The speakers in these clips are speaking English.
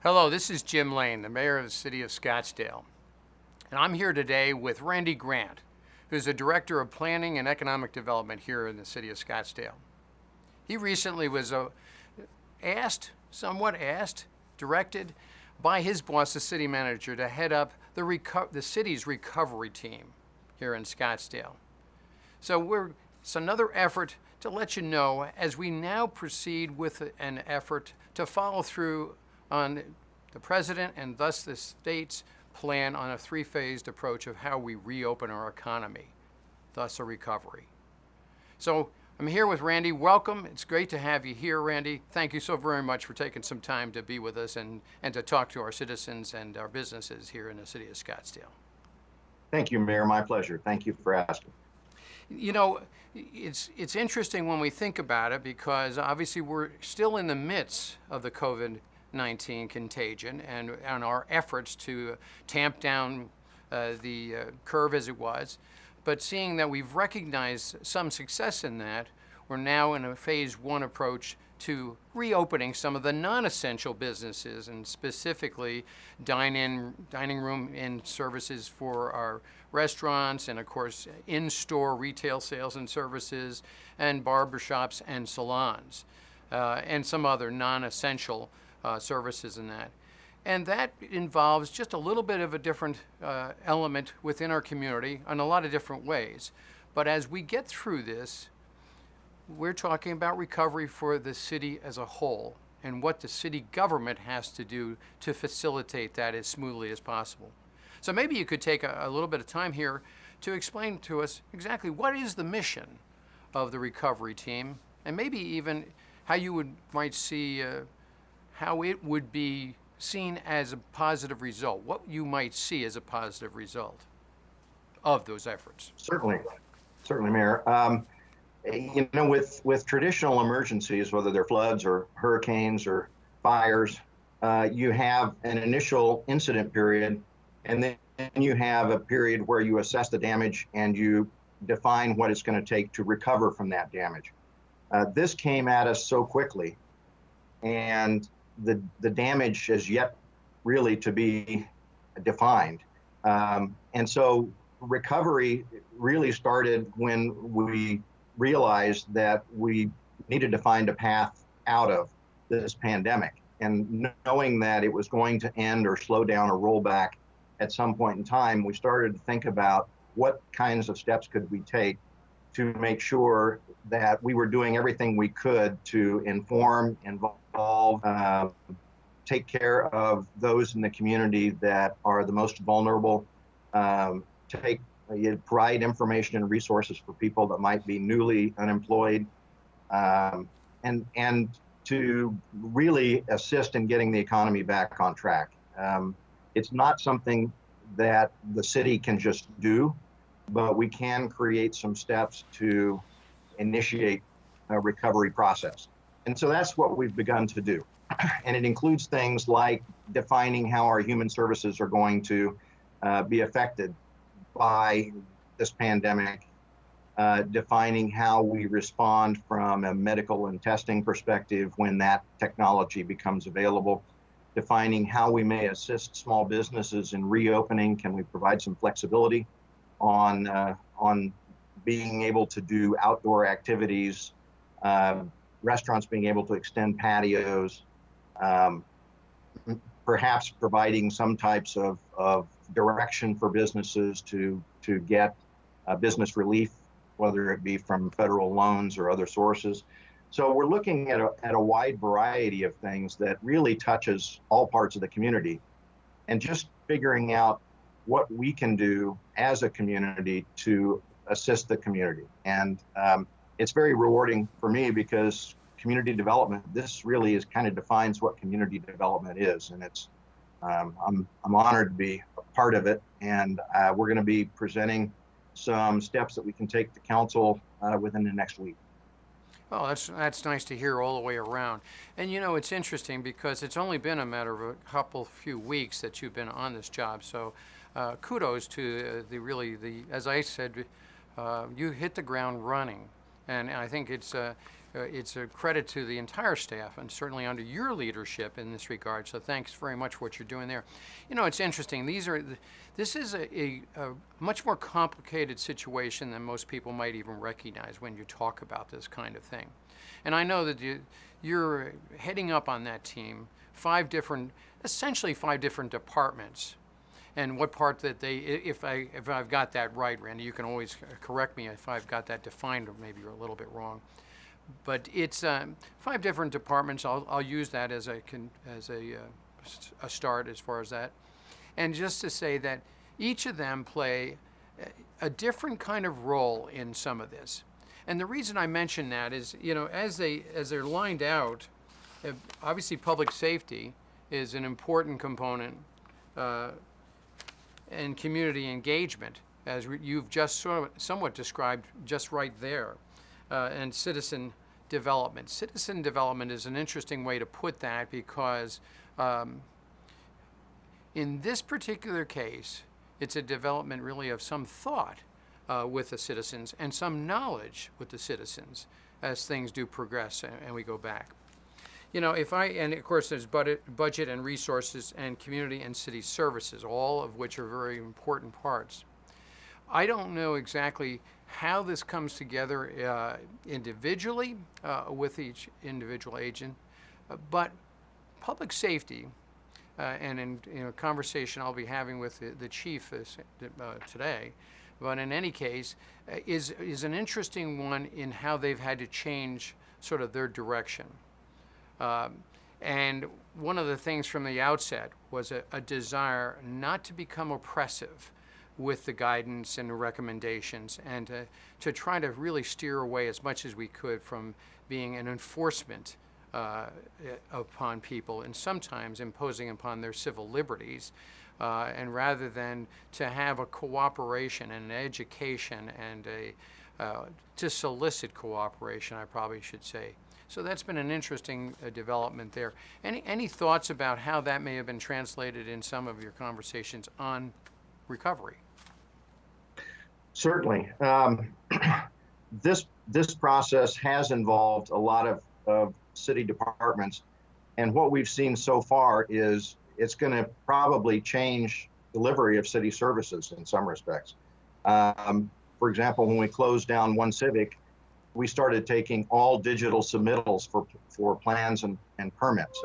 Hello, this is Jim Lane, the mayor of the city of Scottsdale. And I'm here today with Randy Grant, who's the director of planning and economic development here in the city of Scottsdale. He recently was directed by his boss, the city manager, to head up the city's recovery team here in Scottsdale. So it's another effort to let you know as we now proceed with an effort to follow through on the president and thus the state's plan on a three-phased approach of how we reopen our economy, thus a recovery. So I'm here with Randy. Welcome. It's great to have you here, Randy. Thank you so very much for taking some time to be with us and to talk to our citizens and our businesses here in the city of Scottsdale. Thank you, Mayor. My pleasure. Thank you for asking. You know, it's interesting when we think about it because obviously we're still in the midst of the COVID-19 contagion and our efforts to tamp down the curve as it was. But seeing that we've recognized some success in that, we're now in a phase one approach to reopening some of the non-essential businesses and specifically dining room and services for our restaurants and of course in-store retail sales and services and barbershops and salons and some other non-essential services in that. And that involves just a little bit of a different element within our community in a lot of different ways. But as we get through this, we're talking about recovery for the city as a whole and what the city government has to do to facilitate that as smoothly as possible. So maybe you could take a little bit of time here to explain to us exactly what is the mission of the recovery team and maybe even how you might see how it would be seen as a positive result, what you might see as a positive result of those efforts. Certainly, Mayor. With traditional emergencies, whether they're floods or hurricanes or fires, you have an initial incident period, and then you have a period where you assess the damage and you define what it's going to take to recover from that damage. This came at us so quickly, and the damage is yet really to be defined. And so recovery really started when we realized that we needed to find a path out of this pandemic. And knowing that it was going to end or slow down or roll back at some point in time, we started to think about what kinds of steps could we take to make sure that we were doing everything we could to inform, involve, take care of those in the community that are the most vulnerable, provide information and resources for people that might be newly unemployed, and to really assist in getting the economy back on track. It's not something that the city can just do, but we can create some steps to initiate a recovery process. And so that's what we've begun to do. And it includes things like defining how our human services are going to be affected by this pandemic, defining how we respond from a medical and testing perspective when that technology becomes available, defining how we may assist small businesses in reopening. Can we provide some flexibility on being able to do outdoor activities, restaurants being able to extend patios, perhaps providing some types of direction for businesses to get business relief, whether it be from federal loans or other sources. So we're looking at a wide variety of things that really touches all parts of the community, and just figuring out what we can do as a community to assist the community. And it's very rewarding for me because community development, this really is kind of defines what community development is. And it's, I'm honored to be a part of it. And we're going to be presenting some steps that we can take to council within the next week. Well, that's nice to hear all the way around. And you know, it's interesting because it's only been a matter of a few weeks that you've been on this job. So kudos to as I said, you hit the ground running. And I think it's it's a credit to the entire staff and certainly under your leadership in this regard. So thanks very much for what you're doing there. You know, it's interesting. This is a much more complicated situation than most people might even recognize when you talk about this kind of thing. And I know that you're heading up on that team essentially five different departments. And what part that if I've got that right, Randy, you can always correct me if I've got that defined or maybe you're a little bit wrong. But it's five different departments. I'll use that as a start as far as that. And just to say that each of them play a different kind of role in some of this. And the reason I mention that is, you know, as they're lined out, obviously public safety is an important component, and community engagement, as you've just somewhat described just right there, and citizen development. Citizen development is an interesting way to put that because in this particular case, it's a development really of some thought with the citizens and some knowledge with the citizens as things do progress and we go back. You know, and of course there's budget and resources and community and city services, all of which are very important parts. I don't know exactly how this comes together individually with each individual agent, but public safety, and in a conversation I'll be having with the chief today, but in any case, is an interesting one in how they've had to change sort of their direction. And one of the things from the outset was a desire not to become oppressive with the guidance and the recommendations, and to try to really steer away as much as we could from being an enforcement upon people and sometimes imposing upon their civil liberties, and rather than to have a cooperation and an education and to solicit cooperation, I probably should say. So that's been an interesting development there. Any thoughts about how that may have been translated in some of your conversations on recovery? Certainly. This process has involved a lot of city departments, and what we've seen so far is it's going to probably change delivery of city services in some respects. For example, when we closed down One Civic, we started taking all digital submittals for plans and permits.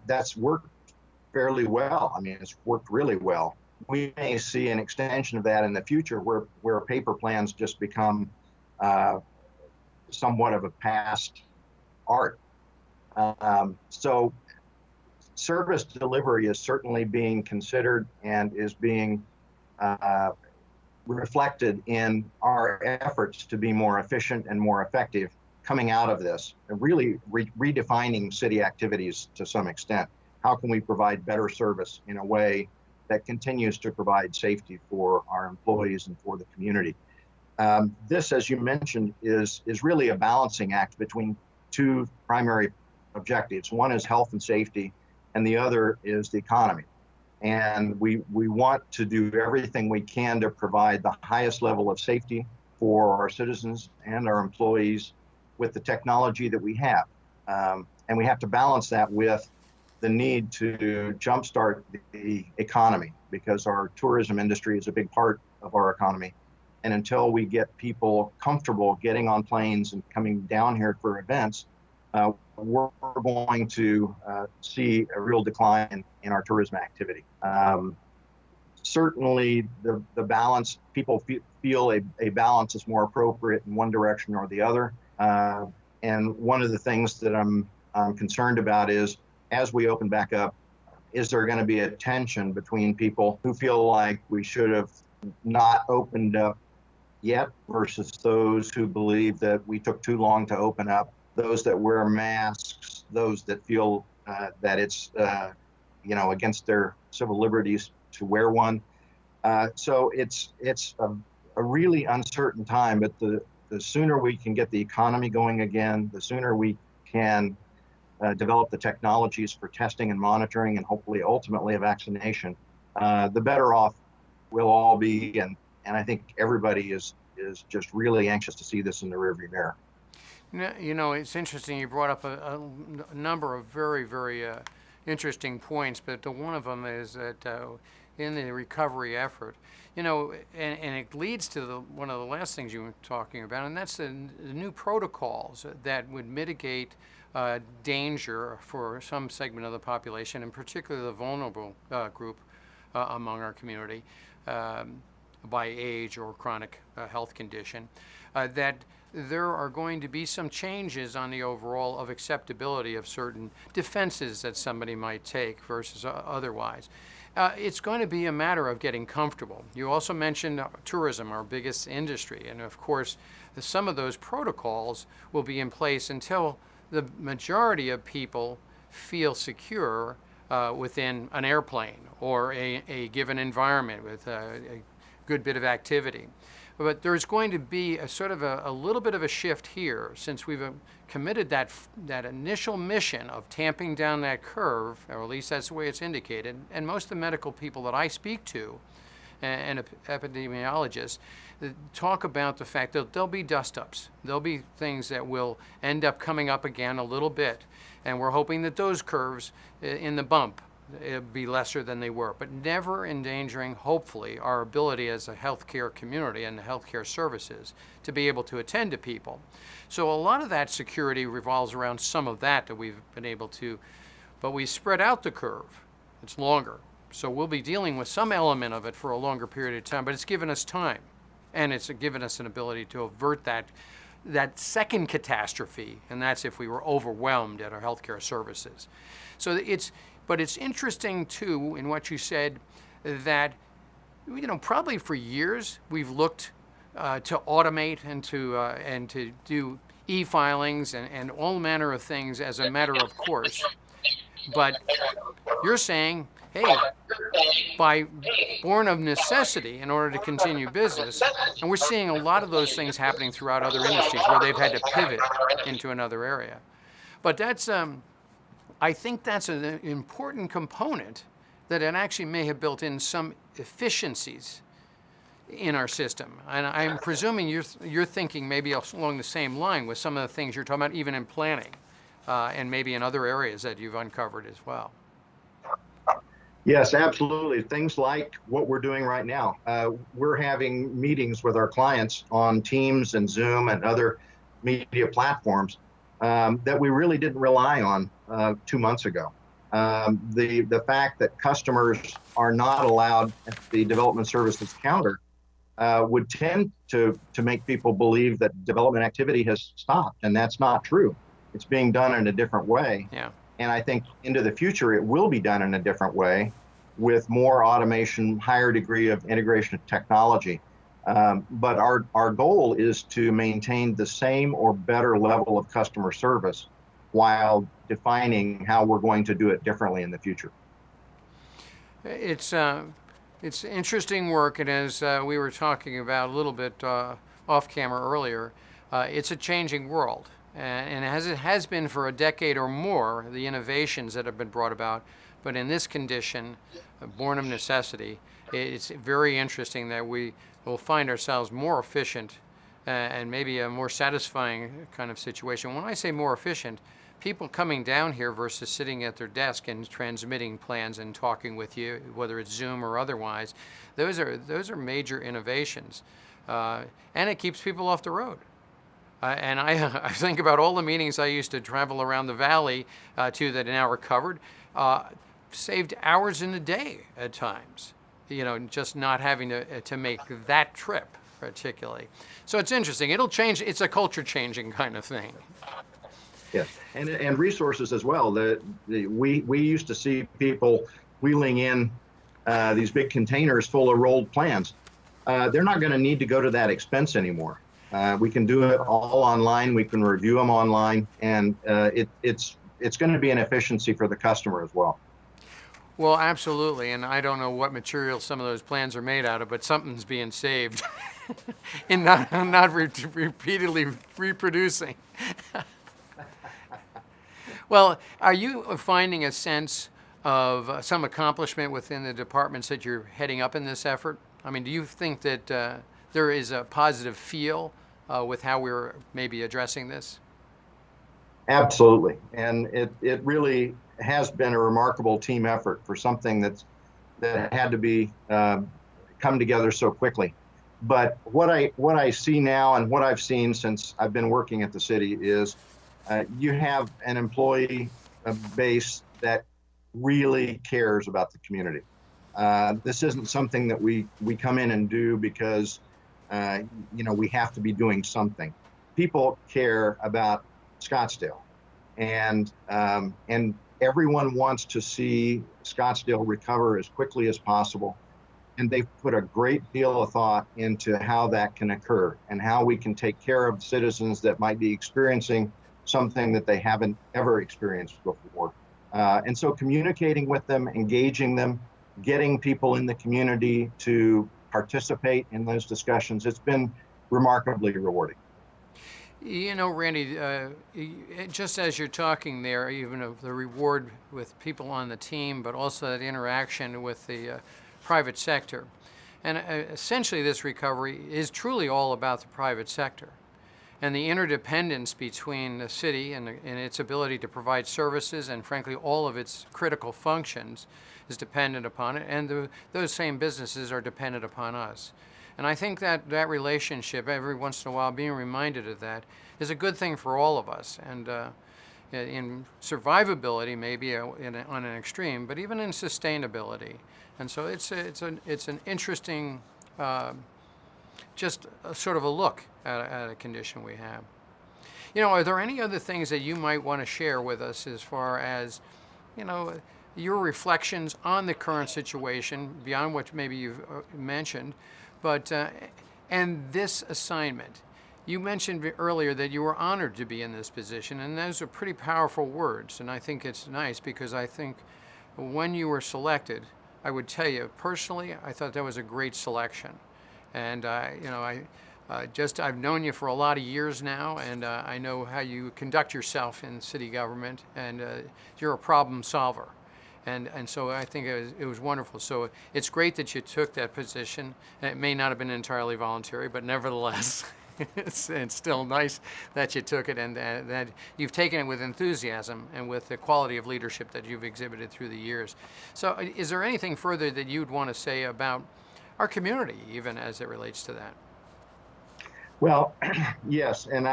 That's worked fairly well. I mean, it's worked really well. We may see an extension of that in the future where paper plans just become somewhat of a past art. So service delivery is certainly being considered and is being reflected in our efforts to be more efficient and more effective coming out of this, and really redefining city activities to some extent. How can we provide better service in a way that continues to provide safety for our employees and for the community? This, as you mentioned, is really a balancing act between two primary objectives. One is health and safety, and the other is the economy. And we want to do everything we can to provide the highest level of safety for our citizens and our employees with the technology that we have. And we have to balance that with the need to jumpstart the economy, because our tourism industry is a big part of our economy. And until we get people comfortable getting on planes and coming down here for events, we're going to see a real decline in our tourism activity. Certainly the balance, people feel a balance is more appropriate in one direction or the other. And one of the things that I'm concerned about is, as we open back up, is there going to be a tension between people who feel like we should have not opened up yet versus those who believe that we took too long to open up, those that wear masks, those that feel that it's against their civil liberties to wear one. So it's a really uncertain time, but the sooner we can get the economy going again, the sooner we can develop the technologies for testing and monitoring and hopefully ultimately a vaccination, the better off we'll all be. And I think everybody is just really anxious to see this in the rearview mirror. It's interesting. You brought up a number of very, very interesting points, but one of them is that in the recovery effort, and it leads to one of the last things you were talking about, and that's the new protocols that would mitigate danger for some segment of the population, and particularly the vulnerable group among our community by age or chronic health condition, that there are going to be some changes on the overall of acceptability of certain defenses that somebody might take versus otherwise. It's going to be a matter of getting comfortable. You also mentioned tourism, our biggest industry, and of course, some of those protocols will be in place until the majority of people feel secure within an airplane or a given environment with a good bit of activity. But there's going to be a sort of a little bit of a shift here, since we've committed that initial mission of tamping down that curve, or at least that's the way it's indicated. And most of the medical people that I speak to, and epidemiologists, talk about the fact that there'll be dust-ups. There'll be things that will end up coming up again a little bit. And we're hoping that those curves in the bump be lesser than they were, but never endangering, hopefully, our ability as a healthcare community and the healthcare services to be able to attend to people. So a lot of that security revolves around some of that we've been able to, but we spread out the curve. It's longer. So we'll be dealing with some element of it for a longer period of time, but it's given us time, and it's given us an ability to avert that second catastrophe, and that's if we were overwhelmed at our healthcare services. So but it's interesting too in what you said that, probably for years we've looked to automate and to do e-filings and all manner of things as a matter of course. But you're saying, hey, born of necessity in order to continue business, and we're seeing a lot of those things happening throughout other industries where they've had to pivot into another area. But I think that's an important component, that it actually may have built in some efficiencies in our system. And I'm presuming you're thinking maybe along the same line with some of the things you're talking about, even in planning, and maybe in other areas that you've uncovered as well. Yes, absolutely. Things like what we're doing right now. We're having meetings with our clients on Teams and Zoom and other media platforms that we really didn't rely on 2 months ago. The fact that customers are not allowed at the development services counter would tend to make people believe that development activity has stopped, and that's not true. It's being done in a different way. Yeah. And I think into the future, it will be done in a different way with more automation, higher degree of integration of technology. But our goal is to maintain the same or better level of customer service while defining how we're going to do it differently in the future. It's interesting work, and as we were talking about a little bit off camera earlier, it's a changing world. And as it has been for a decade or more, the innovations that have been brought about, but in this condition, born of necessity, it's very interesting that we will find ourselves more efficient and maybe a more satisfying kind of situation. When I say more efficient, people coming down here versus sitting at their desk and transmitting plans and talking with you, whether it's Zoom or otherwise, those are major innovations. And it keeps people off the road. And I think about all the meetings I used to travel around the valley to that now are covered, saved hours in a day at times, just not having to make that trip particularly. So it's interesting. It'll change. It's a culture changing kind of thing. Yes, and resources as well. We used to see people wheeling in these big containers full of rolled plans. They're not going to need to go to that expense anymore. We can do it all online. We can review them online, and it's going to be an efficiency for the customer as well. Well, absolutely, and I don't know what material some of those plans are made out of, but something's being saved, and not repeatedly reproducing. Well, are you finding a sense of some accomplishment within the departments that you're heading up in this effort? I mean, do you think that there is a positive feel with how we're maybe addressing this? Absolutely. And it really has been a remarkable team effort for something that had to be come together so quickly. But what I see now and what I've seen since I've been working at the city is you have an employee base that really cares about the community. This isn't something that we come in and do because uh, we have to be doing something. People care about Scottsdale, and everyone wants to see Scottsdale recover as quickly as possible. And they've put a great deal of thought into how that can occur and how we can take care of citizens that might be experiencing something that they haven't ever experienced before. And so communicating with them, engaging them, getting people in the community to participate in those discussions, it's been remarkably rewarding. You know, Randy, just as you're talking there, even of the reward with people on the team, but also that interaction with the private sector. And essentially, this recovery is truly all about the private sector and the interdependence between the city and its ability to provide services and, frankly, all of its critical functions is dependent upon it, and those same businesses are dependent upon us. And I think that that relationship, every once in a while, being reminded of that, is a good thing for all of us. And in survivability, maybe on an extreme, but even in sustainability. And so it's an interesting, just a sort of a look at a condition we have. You know, are there any other things that you might want to share with us as far as, you know, your reflections on the current situation beyond what maybe you've mentioned, but and this assignment? You mentioned earlier that you were honored to be in this position, and those are pretty powerful words. And I think it's nice because I think when you were selected, I would tell you personally, I thought that was a great selection. And you know, I've known you for a lot of years now, and I know how you conduct yourself in city government, and you're a problem solver. And so I think it was wonderful. So it's great that you took that position. It may not have been entirely voluntary, but nevertheless, it's still nice that you took it, and that you've taken it with enthusiasm and with the quality of leadership that you've exhibited through the years. So is there anything further that you'd want to say about our community, even as it relates to that? Well, yes, and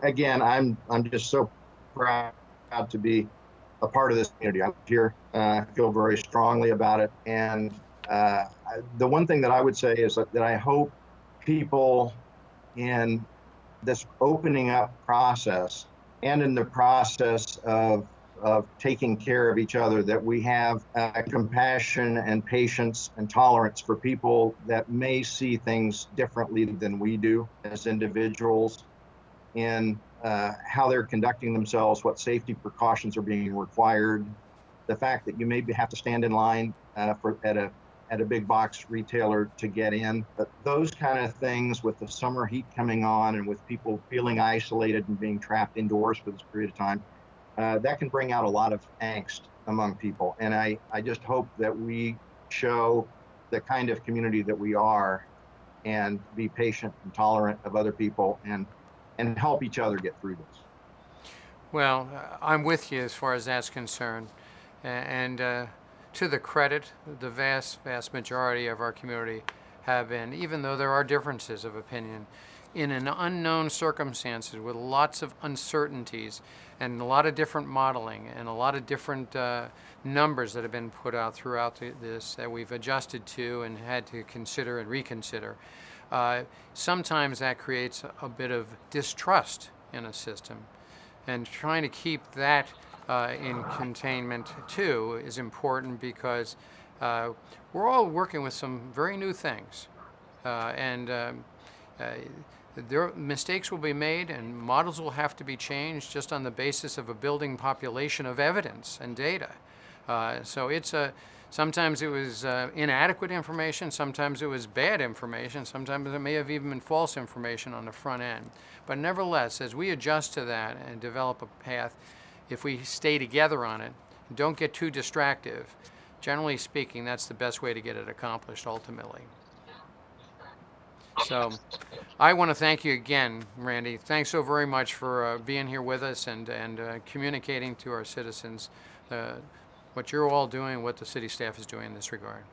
again, I'm just so proud to be a part of this community. I'm here. I feel very strongly about it, and the one thing that I would say is that I hope people in this opening up process and in the process of taking care of each other, that we have compassion and patience and tolerance for people that may see things differently than we do as individuals, in how they're conducting themselves, what safety precautions are being required, the fact that you maybe have to stand in line at a big box retailer to get in. But those kind of things, with the summer heat coming on and with people feeling isolated and being trapped indoors for this period of time, that can bring out a lot of angst among people. And I just hope that we show the kind of community that we are, and be patient and tolerant of other people, and help each other get through this. Well, I'm with you as far as that's concerned. And to the credit, the vast, vast majority of our community have been, even though there are differences of opinion, in an unknown circumstances with lots of uncertainties and a lot of different modeling and a lot of different numbers that have been put out throughout this that we've adjusted to and had to consider and reconsider. Sometimes that creates a bit of distrust in a system. And trying to keep that in containment too is important, because we're all working with some very new things. There mistakes will be made and models will have to be changed just on the basis of a building population of evidence and data. So sometimes it was inadequate information, sometimes it was bad information, sometimes it may have even been false information on the front end. But nevertheless, as we adjust to that and develop a path, if we stay together on it, don't get too distractive, generally speaking, that's the best way to get it accomplished ultimately. So I want to thank you again, Randy. Thanks so very much for being here with us and communicating to our citizens what you're all doing, what the city staff is doing in this regard.